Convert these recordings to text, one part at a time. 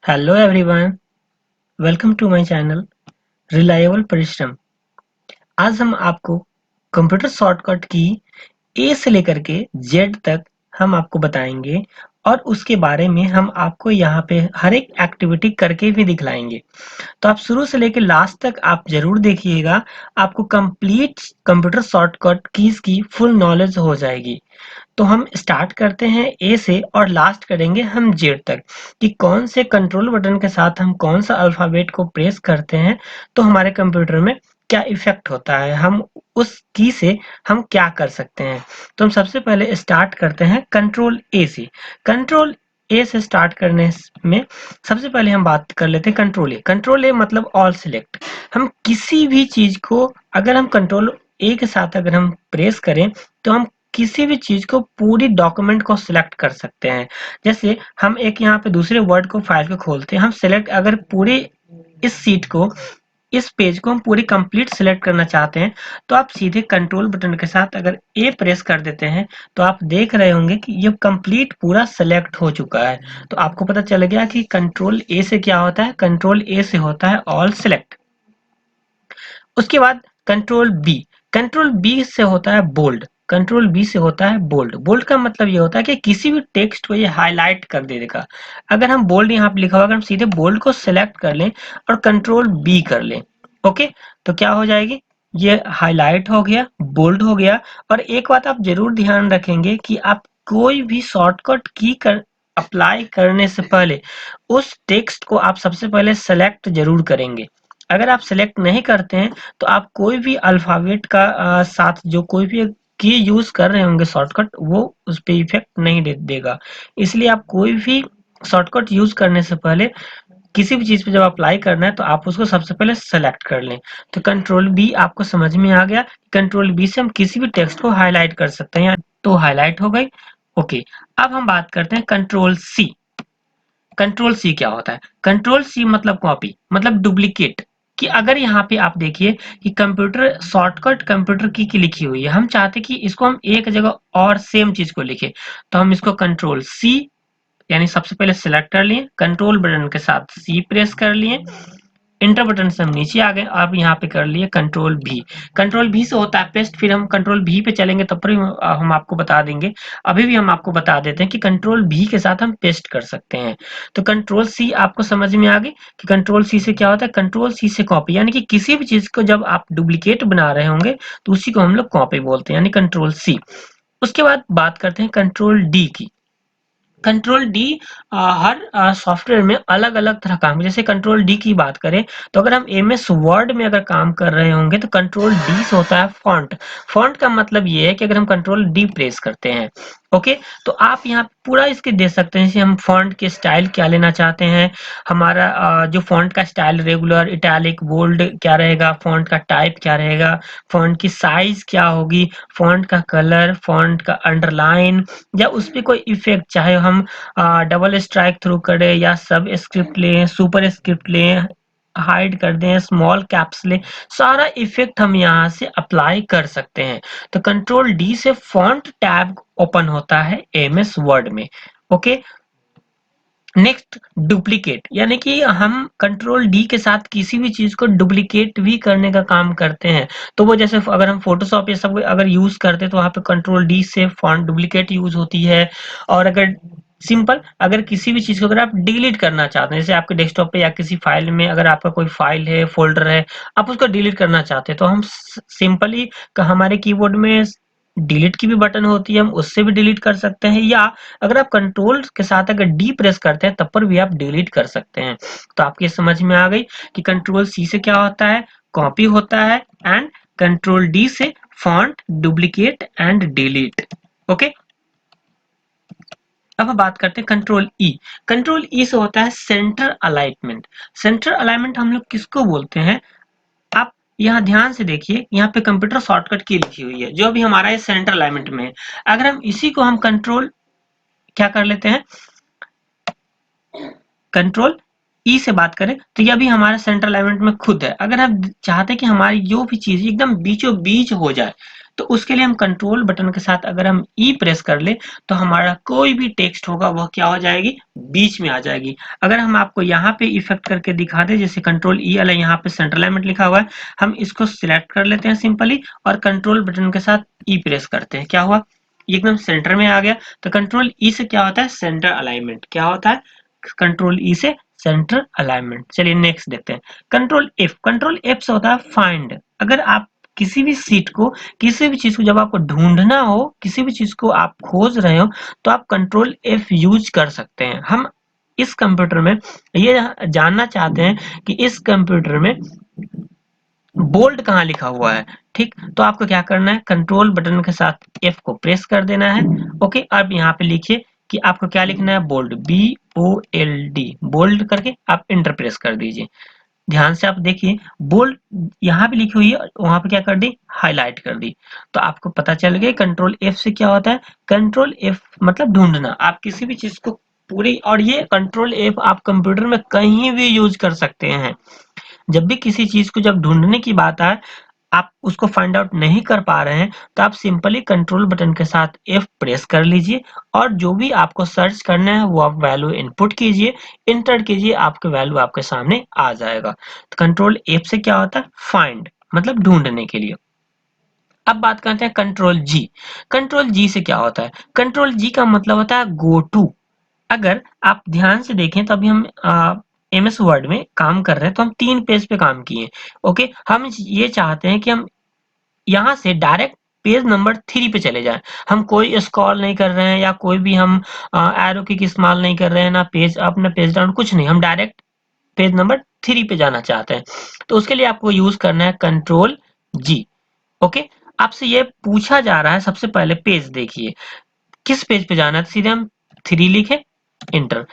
Hello everyone, welcome to my channel reliable Parishram. आज हम आपको कंप्यूटर शॉर्टकट की ए से लेकर के जेड तक हम आपको बताएंगे और उसके बारे में हम आपको यहाँ पे हर एक एक्टिविटी करके भी दिखलाएंगे। तो आप शुरू से लेकर लास्ट तक आप जरूर देखिएगा, आपको कंप्लीट कंप्यूटर शॉर्टकट कीज की फुल नॉलेज हो जाएगी। तो हम स्टार्ट करते हैं ए से और लास्ट करेंगे हम जेड तक कि कौन से कंट्रोल बटन के साथ हम कौन सा अल्फाबेट को प्रेस करते हैं तो हमारे कंप्यूटर में क्या इफेक्ट होता है, हम उस की से हम क्या कर सकते हैं। तो हम सबसे पहले स्टार्ट करते हैं कंट्रोल ए से। कंट्रोल ए से स्टार्ट करने में सबसे पहले हम बात कर लेते हैं कंट्रोल ए। कंट्रोल ए मतलब ऑल सिलेक्ट। हम किसी भी चीज को अगर हम कंट्रोल ए के साथ अगर हम प्रेस करें तो हम किसी भी चीज को पूरी डॉक्यूमेंट को सिलेक्ट कर सकते हैं। जैसे हम एक यहाँ पे दूसरे वर्ड को फाइल को खोलते हैं, हम सिलेक्ट अगर पूरे इस सीट को इस पेज को हम पूरी कंप्लीट सिलेक्ट करना चाहते हैं तो आप सीधे कंट्रोल बटन के साथ अगर ए प्रेस कर देते हैं तो आप देख रहे होंगे कि ये कंप्लीट पूरा सिलेक्ट हो चुका है। तो आपको पता चल गया कि कंट्रोल ए से क्या होता है। कंट्रोल ए से होता है ऑल सिलेक्ट। उसके बाद कंट्रोल बी। कंट्रोल बी से होता है बोल्ड। कंट्रोल बी से होता है बोल्ड। बोल्ड का मतलब ये होता है कि किसी भी टेक्स्ट को ये हाईलाइट कर देगा। अगर हम बोल्ड यहाँ पे लिखा हुआ अगर हम सीधे बोल्ड को सिलेक्ट कर लें और कंट्रोल बी कर लें, ओके, तो क्या हो जाएगी, ये हाईलाइट हो गया, बोल्ड हो गया। और एक बात आप जरूर ध्यान रखेंगे कि आप कोई भी शॉर्टकट की कर अप्लाई करने से पहले उस टेक्स्ट को आप सबसे पहले सेलेक्ट जरूर करेंगे। अगर आप सेलेक्ट नहीं करते हैं तो आप कोई भी अल्फाबेट का साथ जो कोई भी की यूज कर रहे होंगे शॉर्टकट, वो उस पे इफेक्ट नहीं देगा। इसलिए आप कोई भी शॉर्टकट यूज करने से पहले किसी भी चीज पे जब अप्लाई करना है तो आप उसको सबसे पहले सेलेक्ट कर लें। तो कंट्रोल बी आपको समझ में आ गया। कंट्रोल बी से हम किसी भी टेक्स्ट को हाईलाइट कर सकते हैं, तो हाईलाइट हो गई। ओके, अब हम बात करते हैं कंट्रोल सी। कंट्रोल सी क्या होता है। कंट्रोल सी मतलब कॉपी, मतलब डुप्लीकेट। कि अगर यहाँ पे आप देखिए कि कंप्यूटर शॉर्टकट कंप्यूटर की लिखी हुई है, हम चाहते कि इसको हम एक जगह और सेम चीज को लिखे, तो हम इसको कंट्रोल सी यानी सबसे पहले सिलेक्ट कर लिए, कंट्रोल बटन के साथ सी प्रेस कर लिए, इंटर बटन से हम नीचे आ गए, अब यहाँ पे कर लिए कंट्रोल भी। कंट्रोल भी से होता है पेस्ट, फिर हम कंट्रोल भी पे चलेंगे तब पर हम आपको बता देंगे। अभी भी हम आपको बता देते हैं कि कंट्रोल भी के साथ हम पेस्ट कर सकते हैं। तो कंट्रोल सी आपको समझ में आ गई कि कंट्रोल सी से क्या होता है। कंट्रोल सी से कॉपी, यानी कि किसी भी चीज को जब आप डुप्लीकेट बना रहे होंगे तो उसी को हम लोग कॉपी बोलते हैं, यानी कंट्रोल सी। उसके बाद बात करते हैं कंट्रोल डी की। कंट्रोल डी हर सॉफ्टवेयर में अलग अलग तरह काम, जैसे कंट्रोल डी की बात करें तो अगर हम एम एस वर्ड में अगर काम कर रहे होंगे तो कंट्रोल डी से होता है फॉन्ट। फॉन्ट का मतलब ये है कि अगर हम कंट्रोल डी प्रेस करते हैं, ओके, तो आप यहाँ पूरा इसके दे सकते हैं। जैसे हम फॉन्ट के स्टाइल क्या लेना चाहते हैं, हमारा जो फॉन्ट का स्टाइल रेगुलर, इटैलिक, बोल्ड क्या रहेगा, फॉन्ट का टाइप क्या रहेगा, फॉन्ट की साइज क्या होगी, फॉन्ट का कलर, फॉन्ट का अंडरलाइन, या उस पे कोई इफेक्ट, चाहे हम डबल स्ट्राइक थ्रू करें या सब स्क्रिप्ट लें, सुपर स्क्रिप्ट लें, हाइड कर दें, स्मॉल कैप्स लें, सारा इफेक्ट हम यहाँ से अप्लाई कर सकते हैं। तो कंट्रोल डी से फॉन्ट टैब ओपन होता है एमएस वर्ड में। ओके, नेक्स्ट डुप्लीकेट, यानी कि हम कंट्रोल डी के साथ किसी भी चीज को डुप्लीकेट भी करने का काम करते हैं। तो वो जैसे अगर हम फोटोशॉप ये सब अगर यूज करते हैं तो वहां पे कंट्रोल डी से फॉन्ट डुप्लीकेट यूज होती है। और अगर सिंपल अगर किसी भी चीज को अगर आप डिलीट करना चाहते हैं, जैसे आपके डेस्कटॉप पे या किसी फाइल में अगर आपका कोई फाइल है, फोल्डर है, आप उसको डिलीट करना चाहते हैं तो हम सिंपली हमारे कीबोर्ड में डिलीट की भी बटन होती है, हम उससे भी डिलीट कर सकते हैं, या अगर आप कंट्रोल के साथ अगर डी प्रेस करते हैं तब पर भी आप डिलीट कर सकते हैं। तो आपकी समझ में आ गई कि कंट्रोल सी से क्या होता है, कॉपी होता है, एंड कंट्रोल डी से font duplicate and delete. Okay, अब हम बात करते हैं कंट्रोल ई। कंट्रोल ई से होता है सेंटर अलाइनमेंट। सेंटर अलाइनमेंट हम लोग किसको बोलते हैं, आप यहाँ ध्यान से देखिए, यहाँ पे कंप्यूटर शॉर्टकट की लिखी हुई है जो अभी हमारा ये सेंटर अलाइनमेंट में है। अगर हम इसी को हम कंट्रोल क्या कर लेते हैं, कंट्रोल ई से बात करें तो ये अभी हमारे सेंट्रल अलाइनमेंट में खुद है। अगर हम चाहते हैं कि हमारी जो भी चीज एकदम बीचों बीच हो जाए, तो उसके लिए हम कंट्रोल बटन के साथ अगर हम ई प्रेस कर ले तो हमारा कोई भी टेक्स्ट होगा वह क्या हो जाएगी, बीच में आ जाएगी। अगर हम आपको यहाँ पे इफेक्ट करके दिखा दे, जैसे कंट्रोल ई वाला यहाँ पे सेंटर अलाइनमेंट लिखा हुआ है, हम इसको सिलेक्ट कर लेते हैं सिंपली और कंट्रोल बटन के साथ ई प्रेस करते हैं, क्या हुआ, एकदम सेंटर में आ गया। तो कंट्रोल ई से क्या होता है, सेंटर अलाइनमेंट, क्या होता है, कंट्रोल ई से सेंटर अलाइनमेंट। चलिए नेक्स्ट देखते हैं, कंट्रोल एफ। कंट्रोल एफ से होता है फाइंड। अगर आप किसी भी सीट को, किसी भी चीज को जब आपको ढूंढना हो, किसी भी चीज को आप खोज रहे हो, तो आप कंट्रोल एफ यूज कर सकते हैं। हम इस कंप्यूटर में ये जानना चाहते हैं कि इस कंप्यूटर में बोल्ड कहाँ लिखा हुआ है, ठीक। तो आपको क्या करना है, कंट्रोल बटन के साथ एफ को प्रेस कर देना है। ओके, अब यहाँ पे लिखिए कि आपको क्या लिखना है, बोल्ड, BOLD, बोल्ड करके आप इंटर प्रेस कर दीजिए। ध्यान से आप देखिए, बोल्ड यहाँ पे लिखी हुई है, वहां पे क्या कर दी, हाईलाइट कर दी। तो आपको पता चल गया कंट्रोल एफ से क्या होता है, कंट्रोल एफ मतलब ढूंढना। आप किसी भी चीज को पूरी, और ये कंट्रोल एफ आप कंप्यूटर में कहीं भी यूज कर सकते हैं। जब भी किसी चीज को जब ढूंढने की बात आए, आप उसको फाइंड आउट नहीं कर पा रहे हैं, तो आप सिंपली कंट्रोल बटन के साथ एफ प्रेस कर लीजिए और जो भी आपको सर्च करना है वो आप वैल्यू इनपुट कीजिए, इंटर कीजिए, आपके वैल्यू आपके सामने आ जाएगा। तो कंट्रोल एफ से क्या होता है, फाइंड मतलब ढूंढने के लिए। अब बात करते हैं कंट्रोल जी। कंट्रोल जी से क्या होता है, कंट्रोल जी का मतलब होता है गो टू। अगर आप ध्यान से देखें तो अभी हम MS वर्ड में काम कर रहे हैं, तो हम 3 पेज पे काम किए। ओके, हम ये चाहते हैं कि हम यहाँ से डायरेक्ट पेज नंबर 3 पे चले जाएं। हम कोई स्क्रॉल नहीं कर रहे हैं या कोई भी हम एरो की इस्तेमाल नहीं कर रहे हैं, ना पेज अप ना पेज डाउन, कुछ नहीं, हम डायरेक्ट पेज नंबर 3 पे जाना चाहते हैं। तो उसके लिए आपको यूज करना है कंट्रोल जी। ओके, आपसे ये पूछा जा रहा है, सबसे पहले पेज देखिए, किस पेज पे जाना है, तो सीधे हम 3 लिखे, इंटर।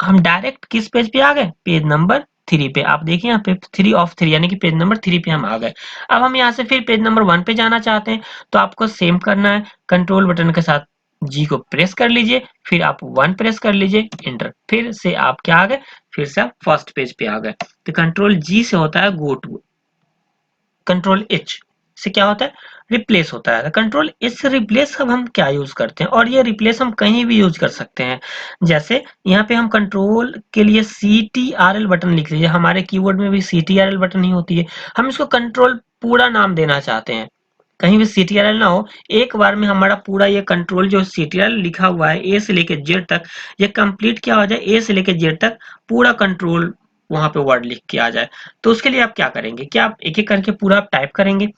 हम डायरेक्ट किस पेज पे आ गए, पेज नंबर 3 पे। आप देखिए यहाँ पे 3 ऑफ 3 यानी कि पेज नंबर 3 पे हम आ गए। अब हम यहाँ से फिर पेज नंबर 1 पे जाना चाहते हैं, तो आपको सेम करना है, कंट्रोल बटन के साथ जी को प्रेस कर लीजिए, फिर आप 1 प्रेस कर लीजिए, इंटर। फिर से आप क्या आ गए, फिर से आप फर्स्ट पेज पे आ गए। तो कंट्रोल जी से होता है गो टू। कंट्रोल एच से क्या होता है, रिप्लेस होता है। कंट्रोल एच से रिप्लेस अब हम क्या यूज करते हैं, और ये रिप्लेस हम कहीं भी यूज कर सकते हैं। जैसे यहाँ पे हम कंट्रोल के लिए CTRL बटन लिख लीजिए, हमारे कीबोर्ड में भी CTRL बटन ही होती है। हम इसको कंट्रोल पूरा नाम देना चाहते हैं, कहीं भी CTRL ना हो, एक बार में हमारा पूरा ये कंट्रोल जो CTRL लिखा हुआ है ए से लेके जेड तक, ये कंप्लीट क्या हो जाए, ए से लेके जेड तक पूरा कंट्रोल वहां पे वर्ड लिख के आ जाए। तो उसके लिए आप क्या करेंगे, क्या आप एक एक करके पूरा आप टाइप करेंगे,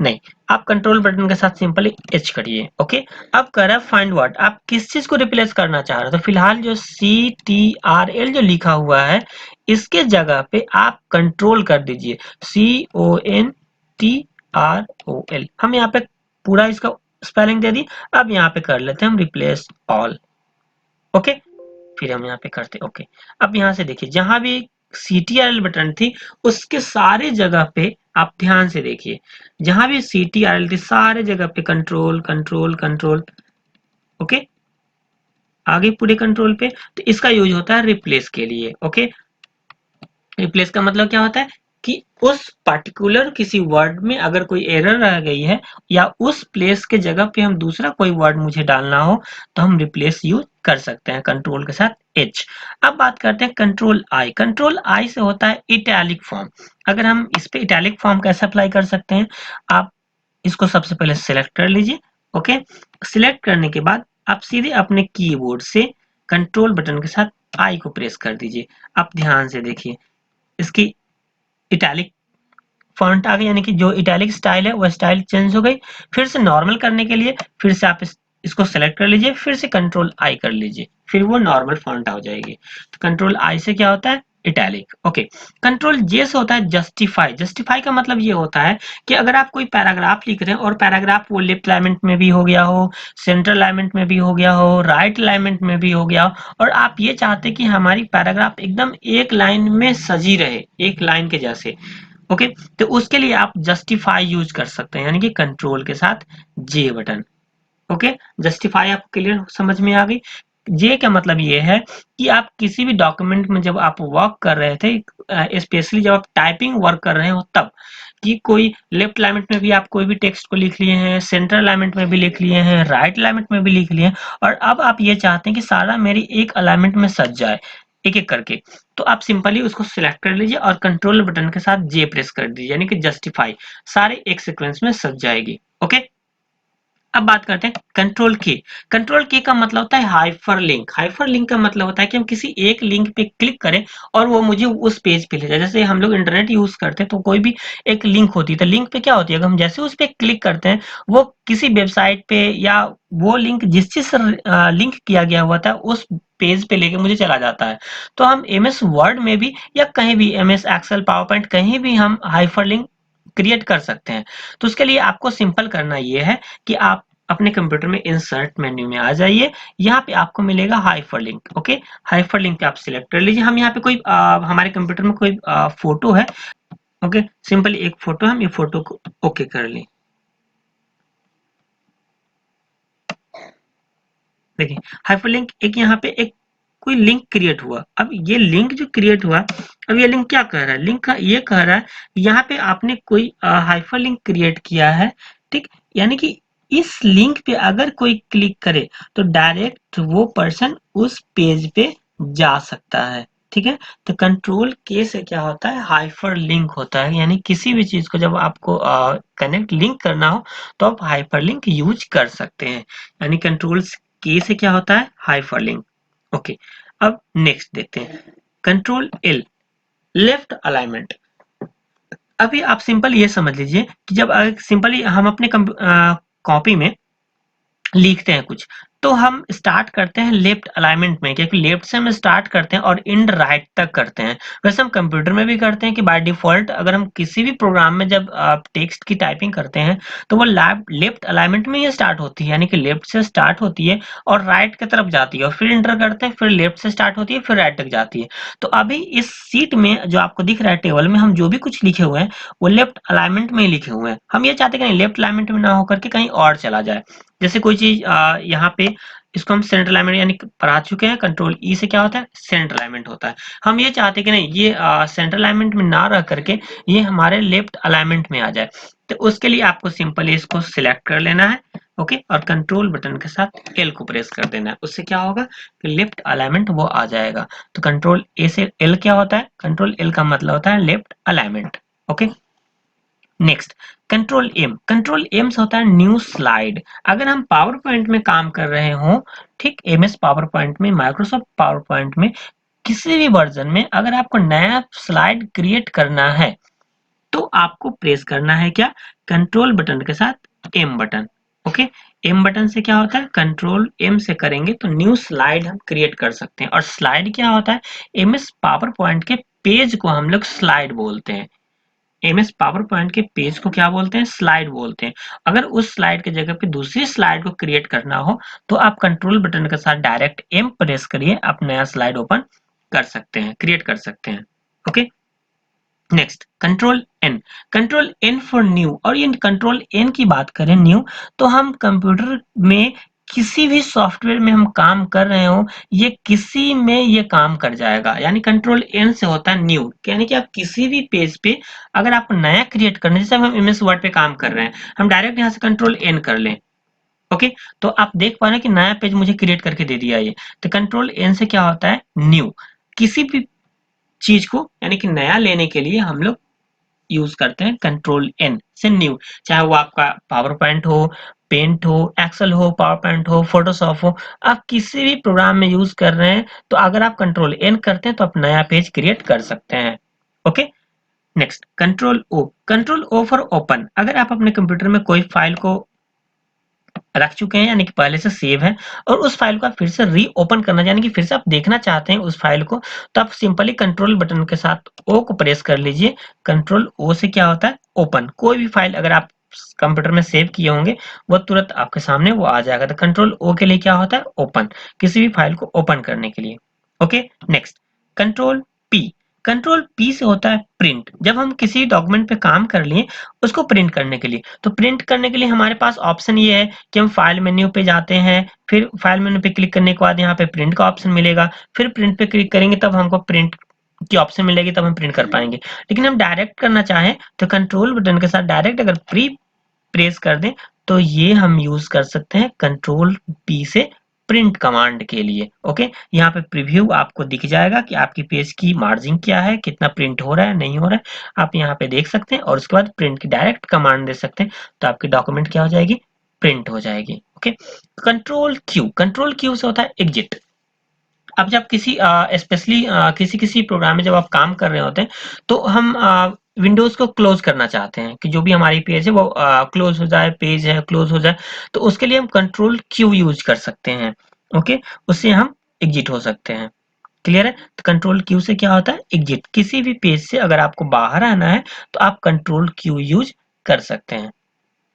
नहीं, आप कंट्रोल बटन के साथ सिंपली एच करिए। ओके, अब कर रहा है फाइंड वर्ड, आप किस चीज को रिप्लेस करना चाह रहे हो, तो फिलहाल जो CTRL जो लिखा हुआ है, इसके जगह पे आप कंट्रोल कर दीजिए, CONTROL। हम यहाँ पे पूरा इसका स्पेलिंग दे दी। अब यहाँ पे कर लेते हैं हम रिप्लेस ऑल। ओके, फिर हम यहाँ पे करते ओके। अब यहाँ से देखिए, जहां भी CTRL बटन थी उसके सारे जगह पे आप ध्यान से देखिए, जहां भी CTRL थी सारे जगह पे कंट्रोल कंट्रोल कंट्रोल। ओके, आगे पूरे कंट्रोल पे। तो इसका यूज होता है रिप्लेस के लिए। ओके, रिप्लेस का मतलब क्या होता है कि उस पर्टिकुलर किसी वर्ड में अगर कोई एरर रह गई है या उस प्लेस के जगह पे हम दूसरा कोई वर्ड मुझे डालना हो, तो हम रिप्लेस यूज कर सकते हैं कंट्रोल के साथ एच। अब बात करते हैं कंट्रोल आई। कंट्रोल आई से होता है इटैलिक फॉर्म। अगर हम इस पे इटैलिक फॉर्म कैसे अप्लाई कर सकते हैं, आप इसको सबसे पहले सिलेक्ट कर लीजिए। ओके, सिलेक्ट करने के बाद आप सीधे अपने कीबोर्ड से कंट्रोल बटन के साथ आई को प्रेस कर दीजिए। आप ध्यान से देखिए, इसकी इटैलिक फॉन्ट आ गई, यानी कि जो इटैलिक स्टाइल है वो स्टाइल चेंज हो गई। फिर से नॉर्मल करने के लिए फिर से आप इसको सेलेक्ट कर लीजिए, फिर से कंट्रोल आई कर लीजिए, फिर वो नॉर्मल फॉन्ट आ जाएगी। तो कंट्रोल आई से क्या होता है, इटैलिक। ओके, कंट्रोल जे से होता है जस्टिफाई। जस्टिफाई का मतलब ये होता है कि अगर आप कोई पैराग्राफ लिख रहे हैं और पैराग्राफ वो लेफ्ट अलाइनमेंट में भी हो गया हो, सेंट्रल अलाइनमेंट में भी हो गया हो, राइट अलाइनमेंट में भी हो गया हो, और आप ये चाहते कि हमारी पैराग्राफ एकदम एक लाइन में सजी रहे, एक लाइन के जैसे। ओके, तो उसके लिए आप जस्टिफाई यूज कर सकते हैं, यानी कि कंट्रोल के साथ जे बटन। ओके, जस्टिफाई आपको क्लियर समझ में आ गई। जे का मतलब ये है कि आप किसी भी डॉक्यूमेंट में जब आप वर्क कर रहे थे, स्पेशली जब आप टाइपिंग वर्क कर रहे हो तब, कि कोई लेफ्ट अलाइनमेंट में भी आप कोई भी टेक्स्ट को लिख लिए हैं, सेंटर अलाइनमेंट में भी लिख लिए हैं, राइट अलाइनमेंट में भी लिख लिए हैं, और अब आप ये चाहते हैं कि सारा मेरी एक अलाइनमेंट में सज जाए एक एक करके। तो आप सिंपली उसको सिलेक्ट कर लीजिए और कंट्रोल बटन के साथ जे प्रेस कर दीजिए, यानी कि जस्टिफाई, सारे एक सीक्वेंस में सज जाएगी। ओके, अब बात करते हैं कंट्रोल की। कंट्रोल की का मतलब होता है हाइपरलिंक। हाइपरलिंक का मतलब होता है कि हम किसी एक लिंक पे क्लिक करें और वो मुझे उस पेज पे ले जाए। जैसे हम लोग इंटरनेट यूज करते हैं तो कोई भी एक लिंक होती है, तो लिंक पे क्या होती है, अगर हम जैसे उस पे क्लिक करते हैं वो किसी वेबसाइट पे, या वो लिंक जिस चीज से लिंक किया गया हुआ था उस पेज पे लेके मुझे चला जाता है। तो हम एम एस वर्ड में भी या कहीं भी M S Excel PowerPoint कहीं भी हम हाइपरलिंक क्रिएट कर सकते हैं। तो उसके लिए आपको सिंपल करना ये है कि आप अपने कंप्यूटर में इंसर्ट मेन्यू में आ जाइए। यहाँ पे आपको मिलेगा हाइपरलिंक। ओके, हाइपरलिंक पे आप सिलेक्ट कर लीजिए। हम यहाँ पे कोई हमारे कंप्यूटर में कोई फोटो है। ओके, सिंपली एक फोटो, हम ये फोटो को ओके कर लें। देखिए, हाइपरलिंक एक यहाँ पे एक कोई लिंक क्रिएट हुआ। अब ये लिंक जो क्रिएट हुआ, अब ये लिंक क्या कह रहा है, लिंक का ये कह रहा है यहाँ पे आपने कोई हाइपरलिंक क्रिएट किया है, ठीक, यानी कि इस लिंक पे अगर कोई क्लिक करे तो डायरेक्ट वो पर्सन उस पेज पे जा सकता है। ठीक है, तो कंट्रोल के से क्या होता है, हाइपर लिंक होता है, यानी किसी भी चीज को जब आपको कनेक्ट लिंक करना हो तो आप हाइपर लिंक यूज कर सकते हैं। यानी कंट्रोल की से क्या होता है, हाइपरलिंक। ओके, अब नेक्स्ट देखते हैं कंट्रोल एल, लेफ्ट अलाइनमेंट। अभी आप सिंपल ये समझ लीजिए कि जब सिंपली हम अपने कॉपी में लिखते हैं कुछ, तो हम स्टार्ट करते हैं लेफ्ट अलाइनमेंट में, क्योंकि लेफ्ट से हम स्टार्ट करते हैं और इंड राइट तक करते हैं। वैसे हम कंप्यूटर में भी करते हैं कि बाय डिफॉल्ट अगर हम किसी भी प्रोग्राम में जब टेक्स्ट की टाइपिंग करते हैं तो वो लेफ्ट अलाइनमेंट में ही स्टार्ट होती है, यानी कि लेफ्ट से स्टार्ट होती है और राइट की तरफ जाती है, और फिर इंटर करते हैं, फिर लेफ्ट से स्टार्ट होती है, फिर राइट तक जाती है। तो अभी इस सीट में जो आपको दिख रहा है टेबल में, हम जो भी कुछ लिखे हुए हैं वो लेफ्ट अलाइनमेंट में ही लिखे हुए हैं। हम ये चाहते हैं कि लेफ्ट अलाइनमेंट में ना होकर के कहीं और चला जाए। जैसे कोई चीज यहाँ पे इसको हम सेंटर अलाइनमेंट यानी पढ़ा चुके हैं, कंट्रोल ई से क्या होता है, सेंटर अलाइनमेंट होता है। हम ये चाहते हैं कि नहीं, ये सेंटर अलाइनमेंट में ना रह करके ये हमारे लेफ्ट अलाइनमेंट में आ जाए। तो उसके लिए आपको सिंपली इसको सिलेक्ट कर लेना है। ओके, और कंट्रोल बटन के साथ एल को प्रेस कर देना है। उससे क्या होगा कि लेफ्ट अलाइनमेंट वो आ जाएगा। तो कंट्रोल ए से एल क्या होता है, कंट्रोल एल का मतलब होता है left alignment. Okay, next control M से होता है न्यू स्लाइड। अगर हम पावर पॉइंट में काम कर रहे हो, ठीक, एमएस पावर पॉइंट में, माइक्रोसॉफ्ट पावर पॉइंट में किसी भी वर्जन में अगर आपको नया स्लाइड क्रिएट करना है तो आपको प्रेस करना है क्या, कंट्रोल बटन के साथ M button. Okay, M button से क्या होता है, कंट्रोल एम से करेंगे तो न्यू स्लाइड हम क्रिएट कर सकते हैं। और स्लाइड क्या होता है, एमएस पावर पॉइंट के पेज को हम लोग स्लाइड बोलते हैं। एमएस पावर पॉइंट के पेज को क्या बोलते हैं, स्लाइड बोलते हैं। अगर उस स्लाइड के जगह पे दूसरी स्लाइड को क्रिएट करना हो तो आप कंट्रोल बटन के साथ डायरेक्ट एम प्रेस करिए, आप नया स्लाइड ओपन कर सकते हैं, क्रिएट कर सकते हैं। Okay, next control N for new. और ये कंट्रोल एन की बात करें न्यू, तो हम कंप्यूटर में किसी भी सॉफ्टवेयर में हम काम कर रहे हो, ये किसी में ये काम कर जाएगा। यानी कंट्रोल एन से होता है न्यू, यानी कि आप किसी भी पेज पे अगर आपको नया क्रिएट करना है, जैसे हम एमएस वर्ड पे काम कर रहे हैं, हम डायरेक्ट यहाँ से कंट्रोल एन कर लें। ओके, तो आप देख पा रहे हैं कि नया पेज मुझे क्रिएट करके दे दिया ये। तो कंट्रोल एन से क्या होता है, न्यू, किसी भी चीज को यानी कि नया लेने के लिए हम लोग यूज करते हैं कंट्रोल एन से न्यू। चाहे वो आपका पावर पॉइंट हो, पेंट हो, एक्सेल हो, पावर पॉइंट हो, फोटोशॉप हो, आप किसी भी प्रोग्राम में यूज कर रहे हैं तो अगर आप कंट्रोल एन करते हैं तो आप नया पेज क्रिएट कर सकते हैं। Okay, next control O for open. अगर आप अपने कंप्यूटर में कोई फाइल को रख चुके हैं यानी कि पहले से सेव है और उस फाइल को आप फिर से री ओपन करना यानी कि फिर से आप देखना चाहते हैं उस फाइल को, तो आप सिंपली कंट्रोल बटन के साथ ओ को प्रेस कर लीजिए। कंट्रोल ओ से क्या होता है, ओपन। कोई भी फाइल अगर आप कंप्यूटर में सेव किए होंगे वो तुरंत आपके सामने वो आ जाएगा। तो कंट्रोल ओ के लिए क्या होता है, ओपन, किसी भी फाइल को ओपन करने के लिए। Okay, next control P. Control P से होता है प्रिंट। जब हम किसी डॉक्यूमेंट पे काम कर लिए उसको प्रिंट करने के लिए, तो प्रिंट करने के लिए हमारे पास ऑप्शन ये है कि हम फाइल मेन्यू पे जाते हैं, फिर फाइल मेन्यू पे क्लिक करने के बाद यहाँ पे प्रिंट का ऑप्शन मिलेगा, फिर प्रिंट पे क्लिक करेंगे तब हमको प्रिंट की ऑप्शन मिलेगी, तब हम प्रिंट कर पाएंगे। लेकिन हम डायरेक्ट करना चाहें तो कंट्रोल बटन के साथ डायरेक्ट अगर प्रेस कर दें तो ये हम यूज कर सकते हैं कंट्रोल पी से प्रिंट कमांड के लिए। ओके, यहाँ पे प्रीव्यू आपको दिख जाएगा कि आपकी पेज की मार्जिन क्या है, कितना प्रिंट हो रहा है नहीं हो रहा है, आप यहाँ पे देख सकते हैं और उसके बाद प्रिंट की डायरेक्ट कमांड दे सकते हैं, तो आपकी डॉक्यूमेंट क्या हो जाएगी, प्रिंट हो जाएगी। ओके, कंट्रोल क्यू से होता है एग्जिट। अब जब किसी स्पेशली किसी किसी प्रोग्राम में जब आप काम कर रहे होते हैं तो हम विंडोज को क्लोज करना चाहते हैं कि जो भी हमारी पेज है वो क्लोज हो जाए, पेज है क्लोज हो जाए, तो उसके लिए हम कंट्रोल क्यू यूज कर सकते हैं। ओके, उससे हम एग्जिट हो सकते हैं। क्लियर है? तो कंट्रोल क्यू से क्या होता है, एग्जिट। किसी भी पेज से अगर आपको बाहर आना है तो आप कंट्रोल क्यू यूज कर सकते हैं।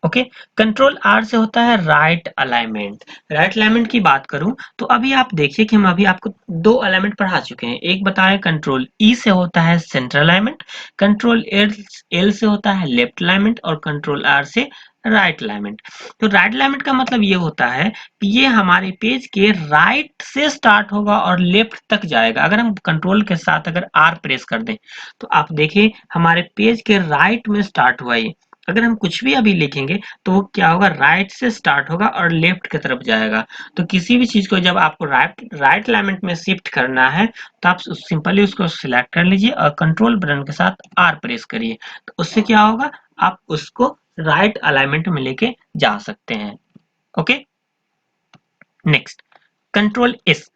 ओके, कंट्रोल आर से होता है राइट अलाइनमेंट। राइट अलाइनमेंट की बात करूं तो अभी आप देखिए कि हम अभी आपको दो अलाइनमेंट पढ़ा चुके हैं। एक बताया कंट्रोल ई से होता है सेंट्रल अलाइनमेंट, कंट्रोल एल से होता है लेफ्ट अलाइनमेंट और कंट्रोल आर से राइट अलाइनमेंट। तो राइट अलाइनमेंट का मतलब ये होता है कि ये हमारे पेज के राइट से स्टार्ट होगा और लेफ्ट तक जाएगा। अगर हम कंट्रोल के साथ अगर आर प्रेस कर दें तो आप देखिए हमारे पेज के राइट में स्टार्ट हुआ ये। अगर हम कुछ भी अभी लिखेंगे तो वो क्या होगा, राइट से स्टार्ट होगा और लेफ्ट की तरफ जाएगा। तो किसी भी चीज को जब आपको राइट अलाइनमेंट में शिफ्ट करना है तो आप सिंपली उसको सिलेक्ट कर लीजिए और कंट्रोल बटन के साथ आर प्रेस करिए, तो उससे क्या होगा, आप उसको राइट अलाइनमेंट में लेके जा सकते हैं। ओके, नेक्स्ट कंट्रोल एस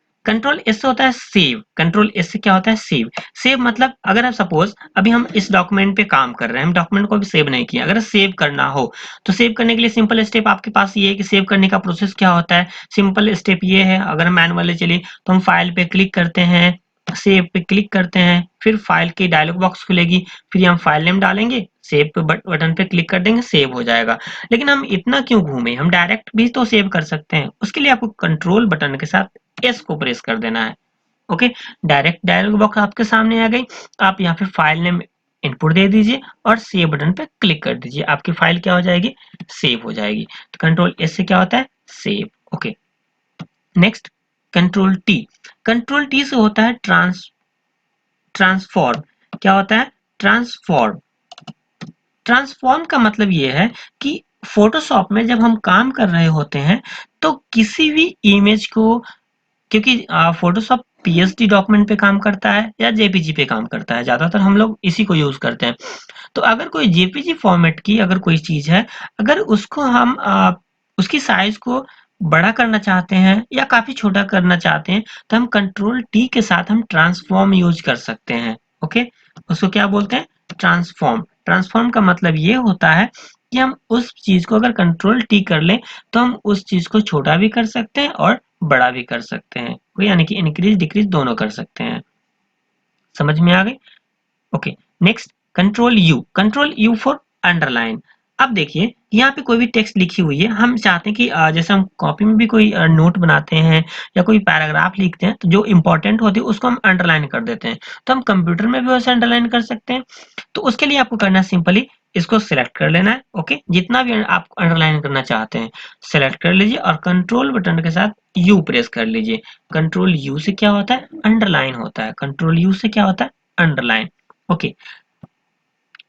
से होता है सेव। कंट्रोल एस से क्या होता है, सेव। सेव मतलब अगर आप सपोज अभी हम इस डॉक्यूमेंट पे काम कर रहे हैं, हम डॉक्यूमेंट को भी सेव नहीं किया, अगर सेव करना हो तो सेव करने के लिए सिंपल स्टेप आपके पास ये है कि सेव करने का प्रोसेस क्या होता है। सिंपल स्टेप ये है, अगर हम मैनुअली चलिए तो हम फाइल पे क्लिक करते हैं, सेव पे क्लिक करते हैं, फिर फाइल की डायलॉग बॉक्स खुलेगी, फिर हम फाइल नेम डालेंगे, सेव पे बटन पे क्लिक कर देंगे, सेव हो जाएगा। लेकिन हम इतना क्यों घूमे, हम डायरेक्ट भी तो सेव कर सकते हैं। उसके लिए आपको कंट्रोल बटन के साथ एस को प्रेस कर देना है। ओके, डायरेक्ट डायलॉग बॉक्स आपके सामने आ गई। आप यहाँ पे फाइल नेम इनपुट दे दीजिए और सेव बटन पे क्लिक कर दीजिए, आपकी फाइल क्या हो जाएगी, सेव हो जाएगी। तो कंट्रोल एस से क्या होता है, save. Okay, next control T से होता है ट्रांसफॉर्म। क्या होता है, ट्रांसफॉर्म। ट्रांसफॉर्म का मतलब ये है कि फोटोशॉप में जब हम काम कर रहे होते हैं तो किसी भी इमेज को, क्योंकि फोटोशॉप पीएसडी डॉक्यूमेंट पे काम करता है या जेपीजी पे काम करता है, ज्यादातर हम लोग इसी को यूज करते हैं। तो अगर कोई जेपीजी फॉर्मेट की अगर कोई चीज है, अगर उसको हम उसकी साइज को बड़ा करना चाहते हैं या काफी छोटा करना चाहते हैं तो हम कंट्रोल टी के साथ हम ट्रांसफॉर्म यूज कर सकते हैं। ओके, उसको क्या बोलते हैं, ट्रांसफॉर्म। ट्रांसफॉर्म का मतलब ये होता है कि हम उस चीज को अगर कंट्रोल टी कर लें तो हम उस चीज को छोटा भी कर सकते हैं और बड़ा भी कर सकते हैं, यानी कि इंक्रीज डिक्रीज दोनों कर सकते हैं। समझ में आ गई? Okay, next control you for underline. अब देखिए यहाँ पे कोई भी टेक्स्ट लिखी हुई है, हम चाहते हैं कि जैसे हम कॉपी में भी कोई नोट बनाते हैं या कोई पैराग्राफ लिखते हैं तो जो इंपॉर्टेंट होती है उसको हम अंडरलाइन कर देते हैं, तो हम कंप्यूटर में भी वैसे अंडरलाइन कर सकते हैं। तो उसके लिए आपको करना है सिंपली इसको सिलेक्ट कर लेना है। ओके, जितना भी आप अंडरलाइन करना चाहते हैं सिलेक्ट कर लीजिए और कंट्रोल बटन के साथ यू प्रेस कर लीजिए। कंट्रोल यू से क्या होता है, अंडरलाइन होता है। कंट्रोल यू से क्या होता है, अंडरलाइन। ओके,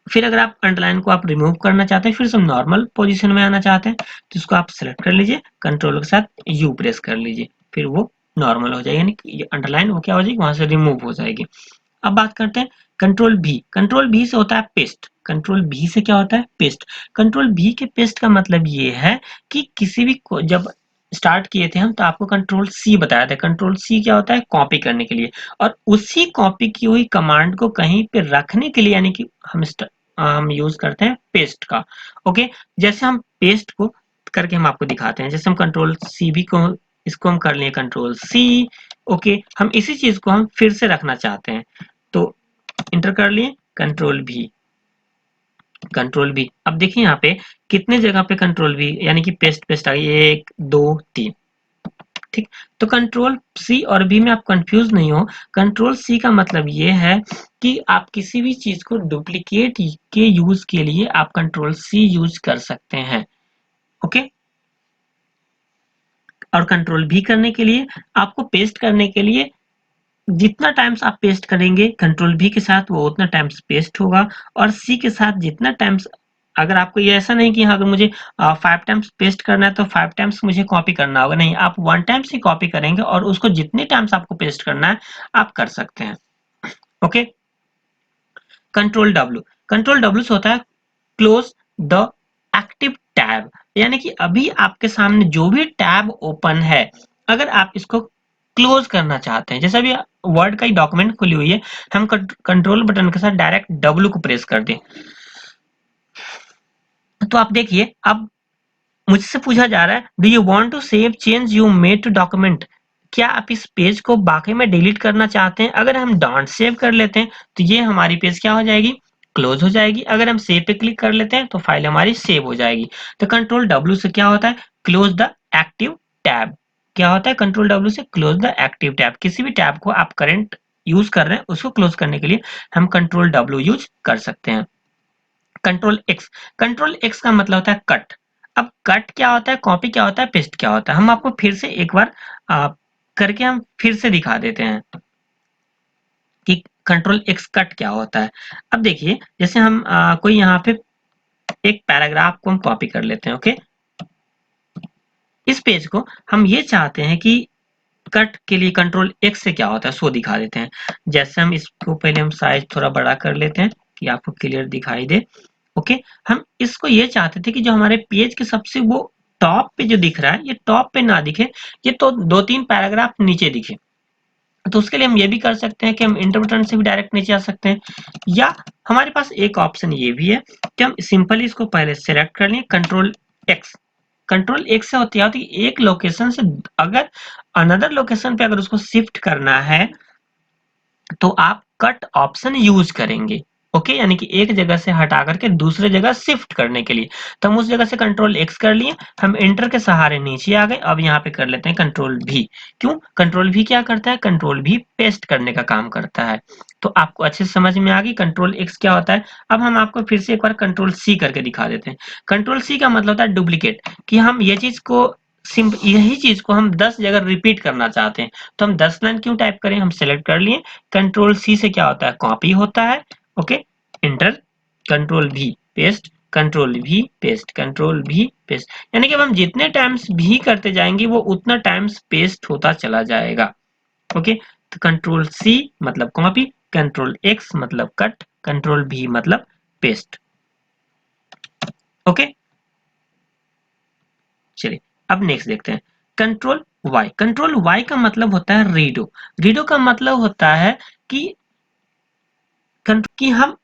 फिर अगर आप अंडरलाइन को आप रिमूव करना चाहते हैं, फिर से नॉर्मल पोजीशन में आना चाहते हैं तो इसको आप सेलेक्ट कर लीजिए, कंट्रोल के साथ यू प्रेस कर लीजिए, फिर वो नॉर्मल हो जाएगी, यानी कि अंडरलाइन वो क्या हो जाएगी, वहां से रिमूव हो जाएगी। अब बात करते हैं कंट्रोल भी से होता है पेस्ट। कंट्रोल भी से क्या होता है, पेस्ट। कंट्रोल भी के पेस्ट का मतलब ये है कि किसी भी को जब स्टार्ट किए थे हम तो आपको कंट्रोल सी बताया था। कंट्रोल सी क्या होता है, कॉपी करने के लिए, और उसी कॉपी की हुई कमांड को कहीं पे रखने के लिए, यानी कि हम यूज करते हैं पेस्ट का। ओके, जैसे हम पेस्ट को करके हम आपको दिखाते हैं, जैसे हम कंट्रोल सी भी को, इसको हम कर लिए कंट्रोल सी। ओके, हम इसी चीज को हम फिर से रखना चाहते हैं तो इंटर कर लिए कंट्रोल भी, कंट्रोल भी। अब देखिए यहाँ पे कितने जगह पे कंट्रोल भी, यानी कि पेस्ट पेस्ट आ गई, 1 2 3। ठीक। तो कंट्रोल सी और बी में आप कंफ्यूज नहीं हो। कंट्रोल सी का मतलब ये है कि आप किसी भी चीज को डुप्लीकेट के यूज के लिए आप कंट्रोल सी यूज कर सकते हैं। ओके। और कंट्रोल भी करने के लिए आपको पेस्ट करने के लिए जितना टाइम्स आप पेस्ट करेंगे कंट्रोल भी के साथ वो उतना टाइम्स पेस्ट होगा, और सी के साथ जितना टाइम्स, अगर आपको ये ऐसा नहीं कि हाँ अगर मुझे 5 टाइम्स पेस्ट करना है तो 5 टाइम्स मुझे कॉपी करना होगा, नहीं, आप 1 टाइम्स ही कॉपी करेंगे और उसको जितने टाइम्स आपको पेस्ट करना है आप कर सकते हैं। ओके। कंट्रोल डब्ल्यू से होता है क्लोज द एक्टिव टैब, यानी कि अभी आपके सामने जो भी टैब ओपन है अगर आप इसको क्लोज करना चाहते हैं, जैसे अभी वर्ड का ही डॉक्यूमेंट खुली हुई है, हम कंट्रोल बटन के साथ डायरेक्ट डब्ल्यू को प्रेस कर दें तो आप देखिए अब मुझसे पूछा जा रहा है do you want to save change you made to document, क्या आप इस पेज को बाकी में डिलीट करना चाहते हैं। अगर हम डोंट सेव कर लेते हैं तो ये हमारी पेज क्या हो जाएगी, क्लोज हो जाएगी। अगर हम सेव पे क्लिक कर लेते हैं तो फाइल हमारी सेव हो जाएगी। तो कंट्रोल डब्ल्यू से क्या होता है, क्लोज द एक्टिव टैब। क्या होता है कंट्रोल डब्ल्यू से, क्लोज द एक्टिव टैब। किसी भी टैब को आप करंट यूज कर रहे हैं उसको क्लोज करने के लिए हम कंट्रोल डब्ल्यू यूज कर सकते हैं। कंट्रोल एक्स का मतलब होता है कट। अब कट क्या होता है, कॉपी क्या होता है, पेस्ट क्या होता है, हम आपको फिर से एक बार आ, करके हम फिर से दिखा देते हैं कि कंट्रोल एक्स कट क्या होता है। अब देखिए जैसे हम कोई यहाँ पे एक पैराग्राफ को हम कॉपी कर लेते हैं। ओके। इस पेज को हम ये चाहते हैं कि कट के लिए कंट्रोल एक्स से क्या होता है सो दिखा देते हैं। जैसे हम इसको पहले हम साइज थोड़ा बड़ा कर लेते हैं कि आपको क्लियर दिखाई दे। ओके। हम इसको ये चाहते थे कि जो हमारे पेज के सबसे वो टॉप पे जो दिख रहा है ये टॉप पे ना दिखे, ये तो 2-3 पैराग्राफ नीचे दिखे। तो उसके लिए हम ये भी कर सकते हैं कि हम इंटर बटन से भी डायरेक्ट नीचे आ सकते हैं, या हमारे पास एक ऑप्शन ये भी है कि हम सिंपली इसको पहले सेलेक्ट कर लें एक्स। कंट्रोल एक्स से होती है एक लोकेशन से अगर अनदर लोकेशन पे अगर उसको शिफ्ट करना है तो आप कट ऑप्शन यूज करेंगे। ओके। यानी कि एक जगह से हटा करके दूसरे जगह शिफ्ट करने के लिए, तो हम उस जगह से कंट्रोल एक्स कर लिए, हम एंटर के सहारे नीचे आ गए। अब यहाँ पे कर लेते हैं कंट्रोल भी। क्यों, कंट्रोल भी क्या करता है, कंट्रोल भी पेस्ट करने का काम करता है। तो आपको अच्छे से समझ में आ गई कंट्रोल एक्स क्या होता है। अब हम आपको फिर से एक बार कंट्रोल सी करके दिखा देते हैं। कंट्रोल सी का मतलब होता है डुप्लीकेट, कि हम ये चीज को यही चीज को हम 10 जगह रिपीट करना चाहते हैं। तो हम 10 लाइन क्यों टाइप करें, हम सेलेक्ट कर लिए, कंट्रोल सी से क्या होता है, कॉपी होता है। ओके। इंटर, कंट्रोल भी पेस्ट, कंट्रोल भी पेस्ट, कंट्रोल भी पेस्ट, यानी कि अब हम जितने टाइम्स भी करते जाएंगे वो उतना टाइम्स पेस्ट होता चला जाएगा। ओके। तो कंट्रोल सी मतलब कॉपी, कंट्रोल एक्स मतलब कट, कंट्रोल भी मतलब पेस्ट। ओके। चलिए अब नेक्स्ट देखते हैं कंट्रोल वाई। कंट्रोल वाई का मतलब होता है रीडो। रीडो का मतलब होता है कि हम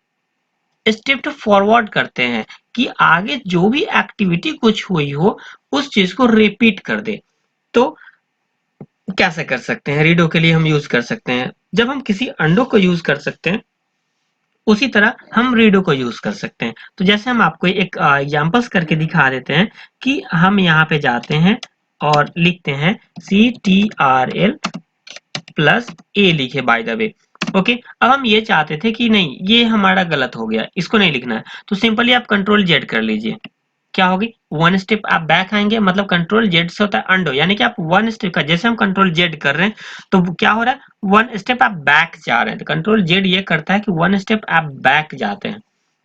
स्टेप फॉरवर्ड करते हैं, कि आगे जो भी एक्टिविटी कुछ हुई हो उस चीज को रिपीट कर दे। तो कैसे कर सकते हैं, रीडो के लिए हम यूज कर सकते हैं जब हम किसी अंडो को यूज कर सकते हैं उसी तरह हम रीडो को यूज कर सकते हैं। तो जैसे हम आपको एक एग्जांपल्स करके दिखा देते हैं कि हम यहाँ पे जाते हैं और लिखते हैं CTRL प्लस ए लिखे बाय द वे। ओके। अब हम ये चाहते थे कि नहीं ये हमारा गलत हो गया, इसको नहीं लिखना है, तो सिंपली आप कंट्रोल जेड कर लीजिए। क्या होगी, वन स्टेप आप बैक आएंगे, मतलब कंट्रोल जेड से होता है अंडो, यानी कि आप वन स्टेप का, जैसे हम कंट्रोल जेड कर रहे हैं तो क्या हो रहा है, वन स्टेप आप बैक जा रहे हैं, तो कंट्रोल जेड ये करता है कि वन स्टेप आप बैक जाते हैं।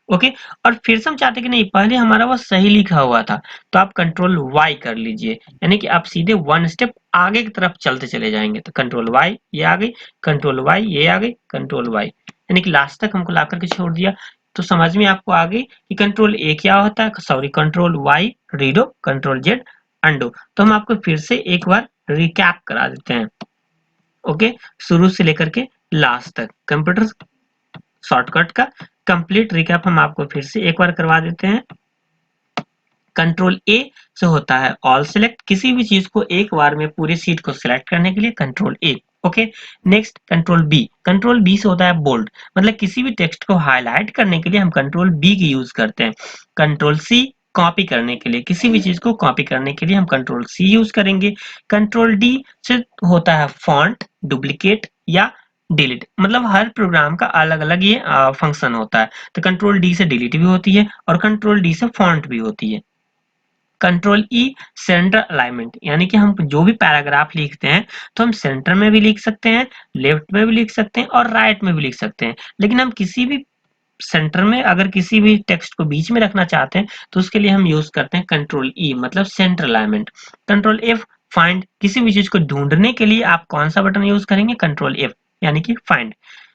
ओके। और फिर से हम चाहते हैं कि नहीं पहले हमारा वो सही लिखा हुआ था, तो आप कंट्रोल वाई कर लीजिए, यानी कि आप सीधे वन स्टेप आगे की तरफ चलते चले जाएंगे। तो कंट्रोल वाई ये आ गई, कंट्रोल वाई ये आ गई, कंट्रोल वाई, यानी कि लास्ट तक हमको ला करके छोड़ दिया। तो समझ में आपको आ गई कि कंट्रोल ए क्या होता है, sorry control Y redo, control Z undo. तो हम आपको फिर से एक बार रिकैप करा देते हैं। ओके। शुरू से लेकर के लास्ट तक कंप्यूटर शॉर्टकट का कंप्लीट रिकैप हम आपको फिर से एक बार करवा देते हैं। कंट्रोल ए से होता है ऑल सेलेक्ट, किसी भी चीज को एक बार में पूरी सीट को सिलेक्ट करने के लिए control A. Okay. Next control B. Control B से होता है बोल्ड, मतलब किसी भी टेक्स्ट को हाईलाइट करने के लिए हम कंट्रोल बी की यूज करते हैं। कंट्रोल सी कॉपी करने के लिए, किसी भी चीज को कॉपी करने के लिए हम कंट्रोल सी यूज करेंगे। कंट्रोल डी से होता है फॉन्ट, डुप्लीकेट या डिलीट, मतलब हर प्रोग्राम का अलग अलग ये फंक्शन होता है। तो कंट्रोल डी से डिलीट भी होती है और कंट्रोल डी से फॉन्ट भी होती है। कंट्रोल ई सेंटर अलाइनमेंट, यानी कि हम जो भी पैराग्राफ लिखते हैं तो हम सेंटर में भी लिख सकते हैं, लेफ्ट में भी लिख सकते हैं और राइट में भी लिख सकते हैं। लेकिन हम किसी भी सेंटर में अगर किसी भी टेक्स्ट को बीच में रखना चाहते हैं तो उसके लिए हम यूज करते हैं कंट्रोल ई, मतलब centre alignment. Control F find, किसी भी चीज को ढूंढने के लिए आप कौन सा बटन यूज करेंगे? कंट्रोल एफ, यानी कि find.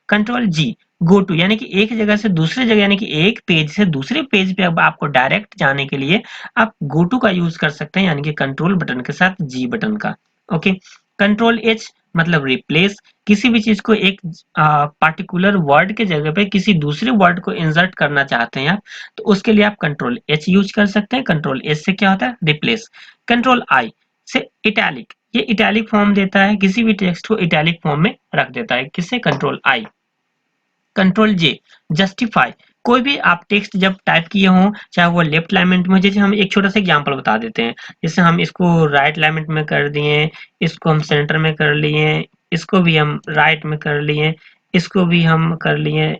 Control G go to, यानी कि एक जगह से दूसरे जगह, यानी कि एक पेज से दूसरे पेज पे अब आपको डायरेक्ट जाने के लिए आप गो टू का यूज कर सकते हैं, यानी कि कंट्रोल बटन के साथ जी बटन का। ओके। कंट्रोल एच मतलब रिप्लेस, किसी भी चीज को एक पार्टिकुलर वर्ड के जगह पे किसी दूसरे वर्ड को इंसर्ट करना चाहते हैं आप, तो उसके लिए आप कंट्रोल एच यूज कर सकते हैं। कंट्रोल एच से क्या होता है? रिप्लेस। कंट्रोल आई से इटैलिक, ये इटैलिक फॉर्म देता है, किसी भी टेक्स्ट को इटैलिक फॉर्म में रख देता है, किससे? Control I. Control J justify, कोई भी आप टेक्स्ट जब टाइप किए हो, चाहे वो लेफ्ट अलाइनमेंट में, जैसे हम एक छोटा सा एग्जांपल बता देते हैं, जैसे हम इसको राइट अलाइनमेंट में कर दिए, इसको हम सेंटर में कर लिए, इसको भी हम राइट में कर लिए, इसको भी हम कर लिए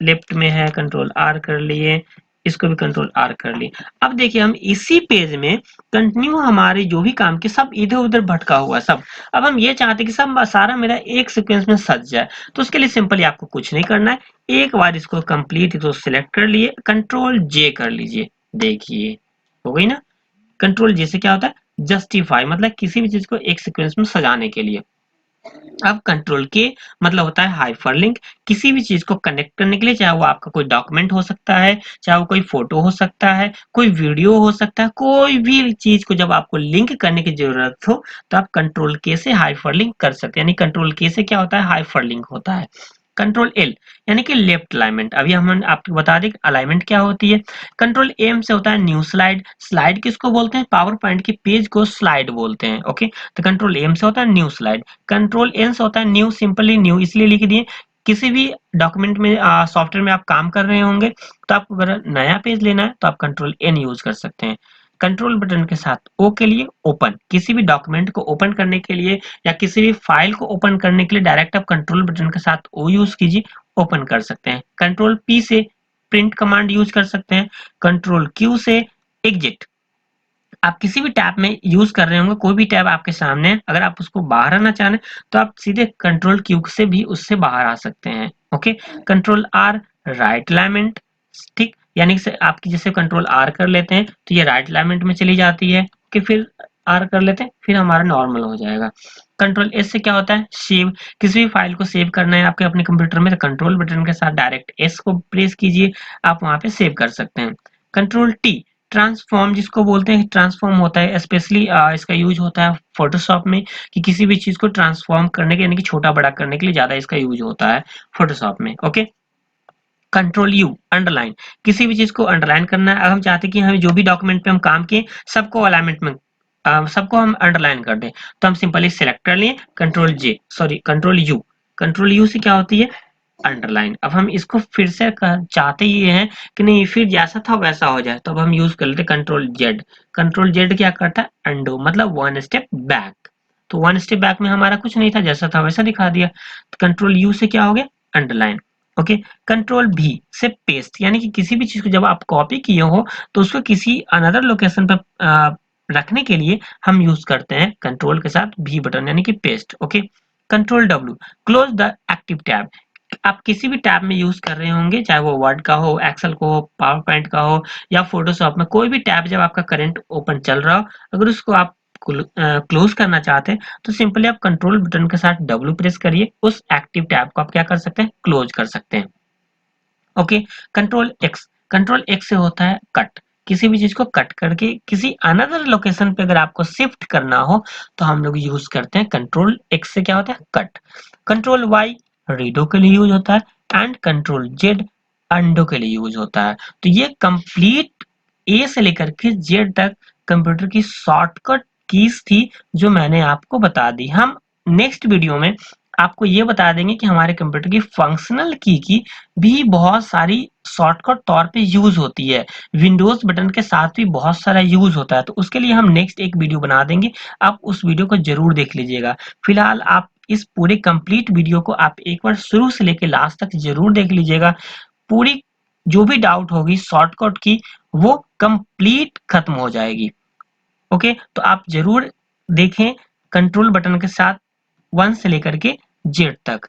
लेफ्ट में है, कंट्रोल आर कर लिए, इसको भी कंट्रोल आर कर लिए। अब देखिए हम इसी पेज में कंटिन्यू हमारे जो भी काम के सब इधर उधर भटका हुआ है सब। अब हम ये चाहते हैं कि सब सारा मेरा एक सीक्वेंस में सज जाए, तो उसके लिए सिंपली आपको कुछ नहीं करना है, एक बार इसको कंप्लीट तो सिलेक्ट कर लिए, कंट्रोल जे कर लीजिए, देखिए हो गई ना। कंट्रोल जे से क्या होता है? जस्टिफाई, मतलब किसी भी चीज को एक सीक्वेंस में सजाने के लिए। अब कंट्रोल के मतलब होता है हाइपरलिंक, किसी भी चीज को कनेक्ट करने के लिए, चाहे वो आपका कोई डॉक्यूमेंट हो सकता है, चाहे वो कोई फोटो हो सकता है, कोई वीडियो हो सकता है, कोई भी चीज को जब आपको लिंक करने की जरूरत हो तो आप कंट्रोल के से हाइपरलिंक कर सकते हैं, यानी कंट्रोल के से क्या होता है? हाइपरलिंक होता है। कंट्रोल एल यानी कि लेफ्ट अलाइनमेंट, अभी हम आपको बता दें अलाइनमेंट क्या होती है। कंट्रोल एम से होता है न्यू स्लाइड, स्लाइड किसको बोलते हैं? पावर पॉइंट के पेज को स्लाइड बोलते हैं। ओके, तो कंट्रोल एम से होता है न्यू स्लाइड। कंट्रोल एन से होता है न्यू, सिंपली न्यू इसलिए लिख दिए, किसी भी डॉक्यूमेंट में सॉफ्टवेयर में आप काम कर रहे होंगे तो आपको अगर नया पेज लेना है तो आप कंट्रोल एन यूज कर सकते हैं। कंट्रोल बटन के साथ ओ के लिए ओपन, किसी भी डॉक्यूमेंट को ओपन करने के लिए या किसी भी फाइल को ओपन करने के लिए डायरेक्ट आप कंट्रोल बटन के साथ ओ यूज कीजिए, ओपन कर सकते हैं। कंट्रोल पी से प्रिंट कमांड यूज कर सकते हैं। कंट्रोल क्यू से एग्जिट, आप किसी भी टैब में यूज कर रहे होंगे, कोई भी टैब आपके सामने है, अगर आप उसको बाहर आना चाह रहे हैं तो आप सीधे कंट्रोल क्यू से भी उससे बाहर आ सकते हैं। Okay. Control R right alignment, ठीक, यानी कि आपकी जैसे कंट्रोल आर कर लेते हैं तो ये राइट अलाइनमेंट में चली जाती है, कि फिर आर कर लेते हैं फिर हमारा नॉर्मल हो जाएगा। कंट्रोल एस से क्या होता है? सेव, किसी भी फाइल को सेव करना है आपके अपने कंप्यूटर में तो कंट्रोल बटन के साथ डायरेक्ट एस को प्रेस कीजिए, आप वहां पे सेव कर सकते हैं। कंट्रोल टी ट्रांसफॉर्म, जिसको बोलते हैं ट्रांसफॉर्म होता है, स्पेशली इसका यूज होता है फोटोशॉप में, कि किसी भी चीज को ट्रांसफॉर्म करने के यानी कि छोटा बड़ा करने के लिए ज्यादा इसका यूज होता है फोटोशॉप में। ओके। कंट्रोल यू अंडरलाइन, किसी भी चीज को अंडरलाइन करना है, अगर हम चाहते हैं कि हमें जो भी डॉक्यूमेंट पे हम काम किए सबको अलाइनमेंट में सबको हम अंडरलाइन कर दें, तो हम सिंपली सिलेक्ट कर लिए, control J sorry control you, control you से क्या होती है? अंडरलाइन। अब हम इसको फिर से चाहते ये हैं कि नहीं फिर जैसा था वैसा हो जाए, तो अब हम यूज कर लेते कंट्रोल जेड। कंट्रोल जेड क्या करता है? अंडो, मतलब वन स्टेप बैक, तो वन स्टेप बैक में हमारा कुछ नहीं था, जैसा था वैसा दिखा दिया। तो कंट्रोल यू से क्या हो गया? अंडरलाइन। ओके। कंट्रोल भी से पेस्ट, यानी कि किसी भी चीज को जब आप कॉपी किए हो तो उसको किसी अनदर लोकेशन पर रखने के लिए हम यूज करते हैं कंट्रोल के साथ भी बटन, यानी कि paste. Okay. Control W close the active tab, आप किसी भी टैब में यूज कर रहे होंगे, चाहे वो वर्ड का हो, एक्सेल को हो, पावर पॉइंट का हो या फोटोशॉप में, कोई भी टैब जब आपका करंट ओपन चल रहा हो, अगर उसको आप क्लोज करना चाहते हैं तो सिंपली आप कंट्रोल बटन के साथ डब्ल्यू प्रेस करिए, उस एक्टिव टैब को आप क्या कर सकते हैं? क्लोज कर सकते हैं। ओके। कंट्रोल एक्स से होता है कट, किसी भी चीज को कट करके किसी अनदर लोकेशन पे अगर आपको शिफ्ट करना हो तो हम लोग यूज करते हैं कंट्रोल एक्स से, क्या होता है? कट। कंट्रोल वाई रीडो के लिए यूज होता है एंड कंट्रोल जेड अंडो के लिए यूज होता है। तो ये कंप्लीट ए से लेकर के जेड तक कंप्यूटर की शॉर्टकट कीज थी जो मैंने आपको बता दी। हम नेक्स्ट वीडियो में आपको ये बता देंगे कि हमारे कंप्यूटर की फंक्शनल की भी बहुत सारी शॉर्टकट तौर पे यूज होती है। विंडोज बटन के साथ भी बहुत सारा यूज होता है, तो उसके लिए हम नेक्स्ट एक वीडियो बना देंगे, आप उस वीडियो को जरूर देख लीजिएगा। फिलहाल आप इस पूरे कंप्लीट वीडियो को आप एक बार शुरू से लेकर लास्ट तक जरूर देख लीजिएगा। पूरी जो भी डाउट होगी शॉर्टकट की वो कंप्लीट खत्म हो जाएगी। ओके, तो आप जरूर देखें कंट्रोल बटन के साथ 1 से लेकर के जेड तक।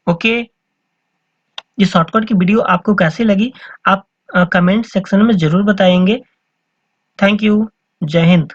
ओके, ये शॉर्टकट की वीडियो आपको कैसी लगी आप कमेंट सेक्शन में जरूर बताएंगे। Thank you. जय हिंद।